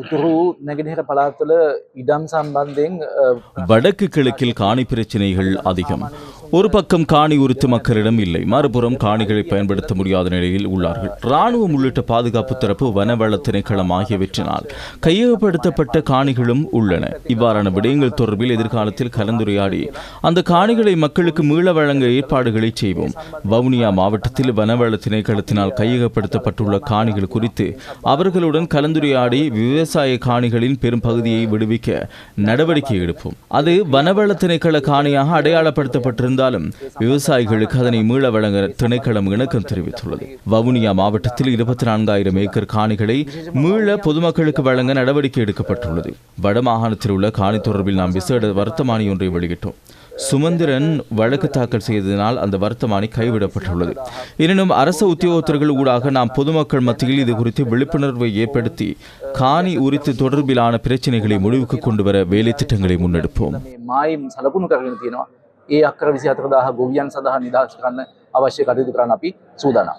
උතුරු නැගෙනහිර පළාත්වල ඉඩම් සම්බන්ධයෙන් வடக்கு கிழக்கில் காணி பிரச்சனைகள் அதிகம். ஒரு பக்கம் காணி உரித்து மக்களிடம் இல்லை, மறுபுறம் காணிகளை பயன்படுத்த முடியாத நிலையில் உள்ளார்கள். இராணுவம் உள்ளிட்ட பாதுகாப்பு தரப்பு, வனவள திணைக்களம் ஆகியவற்றினால் கையகப்படுத்தப்பட்ட காணிகளும் உள்ளன. இவ்வாறான விடயங்கள் தொடர்பில் எதிர்காலத்தில் கலந்துரையாடி அந்த காணிகளை மக்களுக்கு மீள வழங்க ஏற்பாடுகளை செய்வோம். வவுனியா மாவட்டத்தில் வனவள திணைக்களத்தினால் கையகப்படுத்தப்பட்டுள்ள காணிகள் குறித்து அவர்களுடன் கலந்துரையாடி விவசாய காணிகளின் பெரும் பகுதியை விடுவிக்க நடவடிக்கை எடுப்போம். அது வனவள திணைக்கள காணியாக அடையாளப்படுத்தப்பட்டிருந்தாலும் விவசாயிகளுக்கு அதனை மீள வழங்க திணைக்களம் இணக்கம் தெரிவித்துள்ளது. வவுனியா மாவட்டத்தில் 24,000 ஏக்கர் காணிகளை மீள பொதுமக்களுக்கு வழங்க நடவடிக்கை எடுக்கப்பட்டுள்ளது. வடமாகாணத்தில் உள்ள காணி தொடர்பில் நாம் விசேட வர்த்தமானி ஒன்றை வெளியிட்டோம். சுமந்திரன் வழக்கு தாக்கல் செய்ததனால் அந்த வர்த்தமானி கைவிடப்பட்டுள்ளது. எனினும் அரசு உத்தியோகத்தர்கள் ஊடாக நாம் பொதுமக்கள் மத்தியில் இது குறித்து விழிப்புணர்வை ஏற்படுத்தி காணி உரித்து தொடர்பிலான பிரச்சனைகளை முடிவுக்கு கொண்டு வர வேலை திட்டங்களை முன்னெடுப்போம். ඒ අක්කර 24,000 ගොවියන් සඳහා නිදහස් කරන්න අවශ්‍ය කටයුතු කරන්න අපි සූදානම්.